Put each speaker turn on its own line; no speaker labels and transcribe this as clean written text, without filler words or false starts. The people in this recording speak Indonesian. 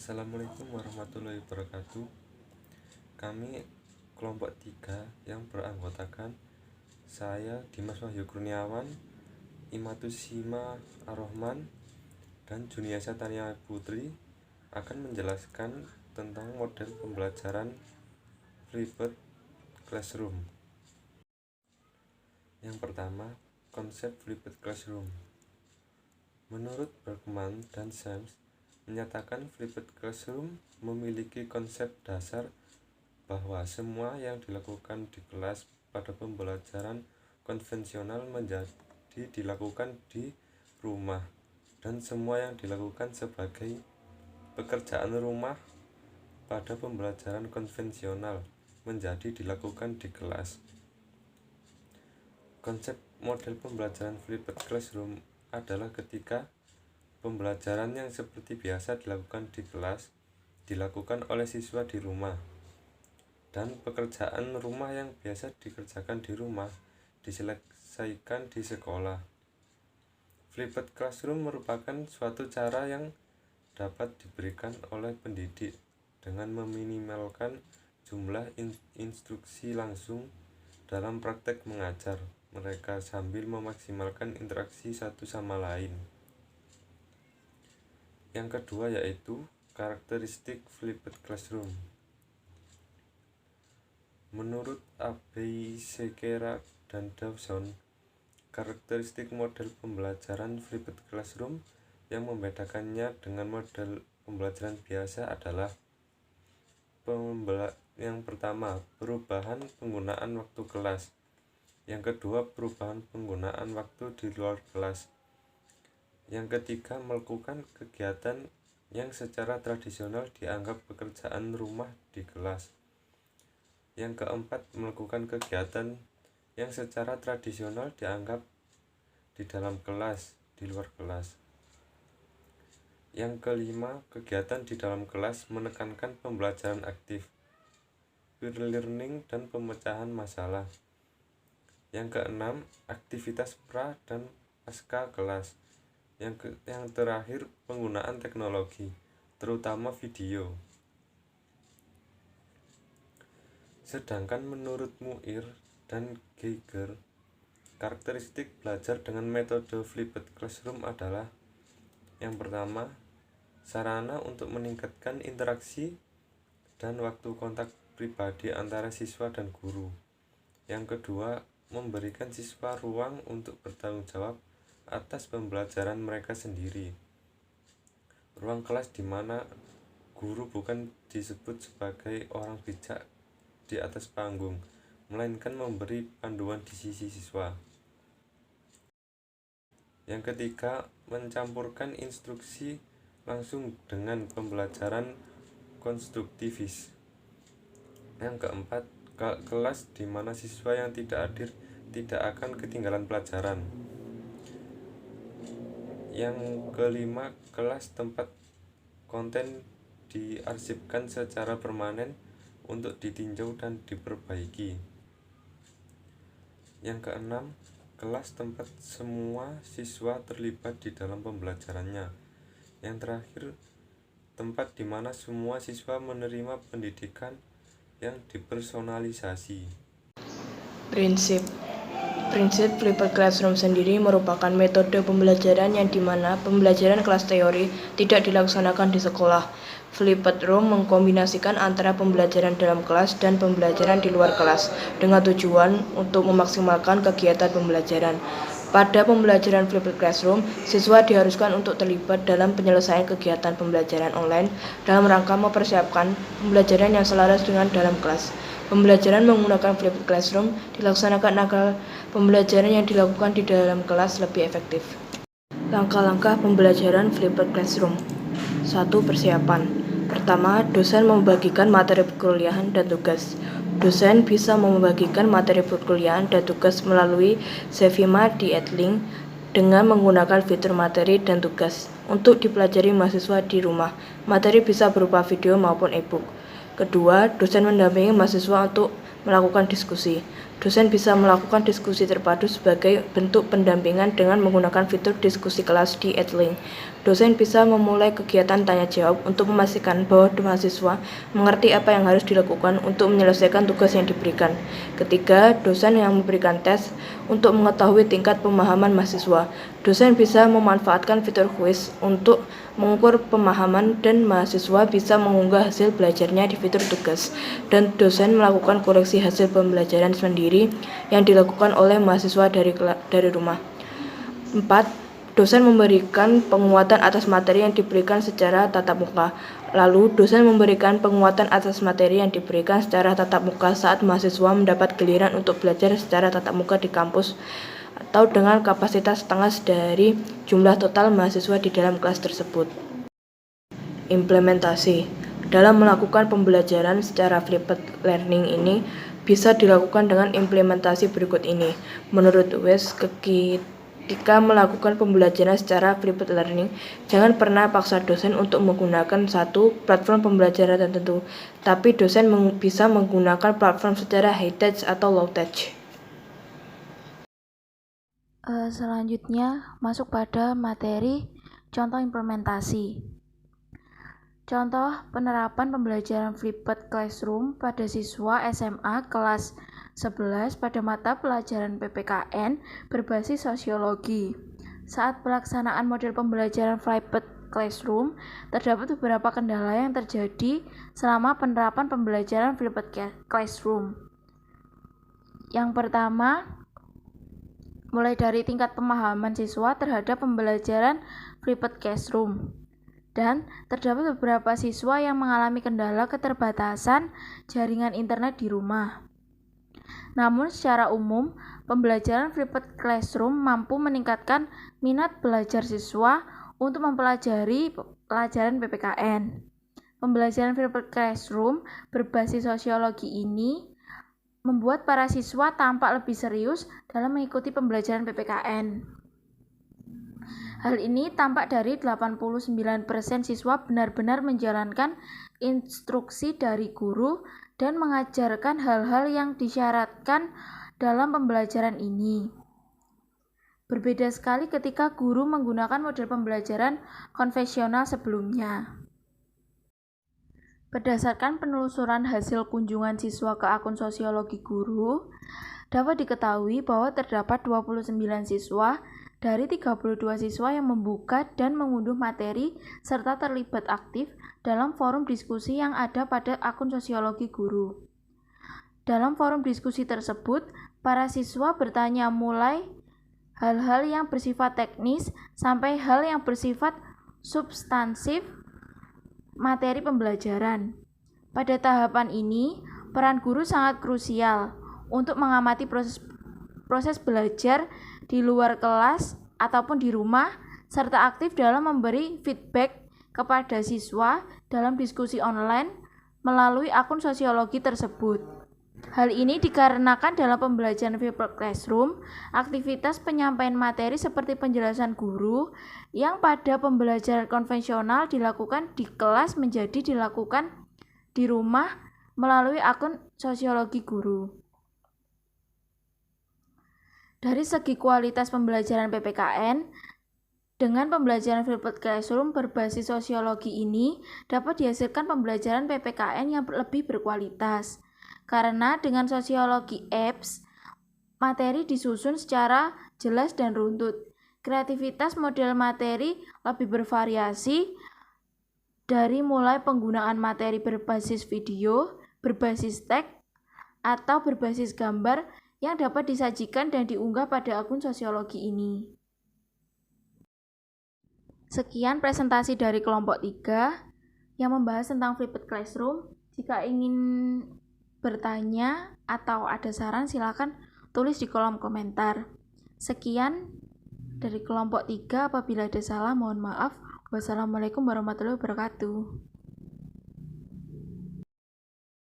Assalamualaikum warahmatullahi wabarakatuh. Kami kelompok 3 yang beranggotakan saya Dimas Wahyu Kurniawan, Imatusima Ar-Rahman, dan Juniasa Tania Putri akan menjelaskan tentang model pembelajaran flipped classroom. Yang pertama, konsep flipped classroom. Menurut Bergman dan Sams menyatakan flipped classroom memiliki konsep dasar bahwa semua yang dilakukan di kelas pada pembelajaran konvensional menjadi dilakukan di rumah, dan semua yang dilakukan sebagai pekerjaan rumah pada pembelajaran konvensional menjadi dilakukan di kelas. Konsep model pembelajaran flipped classroom adalah ketika pembelajaran yang seperti biasa dilakukan di kelas dilakukan oleh siswa di rumah, dan pekerjaan rumah yang biasa dikerjakan di rumah diselesaikan di sekolah. Flipped classroom merupakan suatu cara yang dapat diberikan oleh pendidik dengan meminimalkan jumlah instruksi langsung dalam praktek mengajar mereka sambil memaksimalkan interaksi satu sama lain. Yang kedua yaitu karakteristik flipped classroom. Menurut Abbey, Sekera, dan Dawson, karakteristik model pembelajaran flipped classroom yang membedakannya dengan model pembelajaran biasa adalah yang pertama, perubahan penggunaan waktu kelas. Yang kedua, perubahan penggunaan waktu di luar kelas. Yang ketiga, melakukan kegiatan yang secara tradisional dianggap pekerjaan rumah di kelas. Yang keempat, melakukan kegiatan yang secara tradisional dianggap di dalam kelas, di luar kelas. Yang kelima, kegiatan di dalam kelas menekankan pembelajaran aktif, peer learning, dan pemecahan masalah. Yang keenam, aktivitas pra dan pasca kelas. Yang terakhir, penggunaan teknologi, terutama video. Sedangkan menurut Muir dan Geiger, karakteristik belajar dengan metode flipped classroom adalah: yang pertama, sarana untuk meningkatkan interaksi dan waktu kontak pribadi antara siswa dan guru. Yang kedua, memberikan siswa ruang untuk bertanggung jawab atas pembelajaran mereka sendiri. Ruang kelas di mana guru bukan disebut sebagai orang bijak di atas panggung, melainkan memberi panduan di sisi siswa. Yang ketiga, mencampurkan instruksi langsung dengan pembelajaran konstruktivis. Yang keempat, kelas di mana siswa yang tidak hadir tidak akan ketinggalan pelajaran. Yang kelima, kelas tempat konten diarsipkan secara permanen untuk ditinjau dan diperbaiki. Yang keenam, kelas tempat semua siswa terlibat di dalam pembelajarannya. Yang terakhir, tempat di mana semua siswa menerima pendidikan yang dipersonalisasi.
Prinsip flipped classroom sendiri merupakan metode pembelajaran yang dimana pembelajaran kelas teori tidak dilaksanakan di sekolah. Flipped room mengkombinasikan antara pembelajaran dalam kelas dan pembelajaran di luar kelas dengan tujuan untuk memaksimalkan kegiatan pembelajaran. Pada pembelajaran flipped classroom, siswa diharuskan untuk terlibat dalam penyelesaian kegiatan pembelajaran online dalam rangka mempersiapkan pembelajaran yang selaras dengan dalam kelas. Pembelajaran menggunakan flipped classroom dilaksanakan agar pembelajaran yang dilakukan di dalam kelas lebih efektif. Langkah-langkah pembelajaran flipped classroom. 1. Persiapan. Pertama, dosen membagikan materi perkuliahan dan tugas. Dosen bisa membagikan materi perkuliahan dan tugas melalui Sevima di Edlink dengan menggunakan fitur materi dan tugas untuk dipelajari mahasiswa di rumah. Materi bisa berupa video maupun e-book. Kedua, dosen mendampingi mahasiswa untuk Melakukan diskusi. Dosen bisa melakukan diskusi terpadu sebagai bentuk pendampingan dengan menggunakan fitur diskusi kelas di Edlink. Dosen bisa memulai kegiatan tanya-jawab untuk memastikan bahwa mahasiswa mengerti apa yang harus dilakukan untuk menyelesaikan tugas yang diberikan. Ketiga, dosen yang memberikan tes untuk mengetahui tingkat pemahaman mahasiswa. Dosen bisa memanfaatkan fitur quiz untuk mengukur pemahaman dan mahasiswa bisa mengunggah hasil belajarnya di fitur tugas. Dan dosen melakukan koreksi hasil pembelajaran sendiri yang dilakukan oleh mahasiswa dari rumah. 4. Dosen memberikan penguatan atas materi yang diberikan secara tatap muka. Lalu, dosen memberikan penguatan atas materi yang diberikan secara tatap muka saat mahasiswa mendapat giliran untuk belajar secara tatap muka di kampus atau dengan kapasitas setengah dari jumlah total mahasiswa di dalam kelas tersebut. Implementasi. Dalam melakukan pembelajaran secara flipped learning ini bisa dilakukan dengan implementasi berikut ini. Menurut Wes, ketika melakukan pembelajaran secara flipped learning, jangan pernah paksa dosen untuk menggunakan satu platform pembelajaran tertentu, tapi dosen bisa menggunakan platform secara high touch atau low touch.
Selanjutnya, masuk pada materi contoh implementasi. Contoh penerapan pembelajaran flipped classroom pada siswa SMA kelas 11 pada mata pelajaran PPKN berbasis sosiologi. Saat pelaksanaan model pembelajaran flipped classroom, terdapat beberapa kendala yang terjadi selama penerapan pembelajaran flipped classroom. Yang pertama, mulai dari tingkat pemahaman siswa terhadap pembelajaran flipped classroom. Dan terdapat beberapa siswa yang mengalami kendala keterbatasan jaringan internet di rumah. Namun secara umum, pembelajaran flipped classroom mampu meningkatkan minat belajar siswa untuk mempelajari pelajaran PPKN. Pembelajaran flipped classroom berbasis sosiologi ini membuat para siswa tampak lebih serius dalam mengikuti pembelajaran PPKN. Hal ini tampak dari 89% siswa benar-benar menjalankan instruksi dari guru dan mengajarkan hal-hal yang disyaratkan dalam pembelajaran ini. Berbeda sekali ketika guru menggunakan model pembelajaran konvensional sebelumnya. Berdasarkan penelusuran hasil kunjungan siswa ke akun sosiologi guru, dapat diketahui bahwa terdapat 29 siswa dari 32 siswa yang membuka dan mengunduh materi serta terlibat aktif dalam forum diskusi yang ada pada akun sosiologi guru. Dalam forum diskusi tersebut, para siswa bertanya mulai hal-hal yang bersifat teknis sampai hal yang bersifat substansif materi pembelajaran. Pada tahapan ini, peran guru sangat krusial untuk mengamati proses belajar di luar kelas ataupun di rumah, serta aktif dalam memberi feedback kepada siswa dalam diskusi online melalui akun sosiologi tersebut. Hal ini dikarenakan dalam pembelajaran flipped classroom, aktivitas penyampaian materi seperti penjelasan guru yang pada pembelajaran konvensional dilakukan di kelas menjadi dilakukan di rumah melalui akun sosiologi guru. Dari segi kualitas pembelajaran PPKN, dengan pembelajaran flipped classroom berbasis sosiologi ini dapat dihasilkan pembelajaran PPKN yang lebih berkualitas. Karena dengan sosiologi apps, materi disusun secara jelas dan runtut. Kreativitas model materi lebih bervariasi dari mulai penggunaan materi berbasis video, berbasis teks, atau berbasis gambar yang dapat disajikan dan diunggah pada akun sosiologi ini. Sekian presentasi dari kelompok 3 yang membahas tentang flipped classroom. Jika ingin bertanya atau ada saran, silakan tulis di kolom komentar. Sekian dari kelompok 3, apabila ada salah mohon maaf. Wassalamualaikum warahmatullahi wabarakatuh.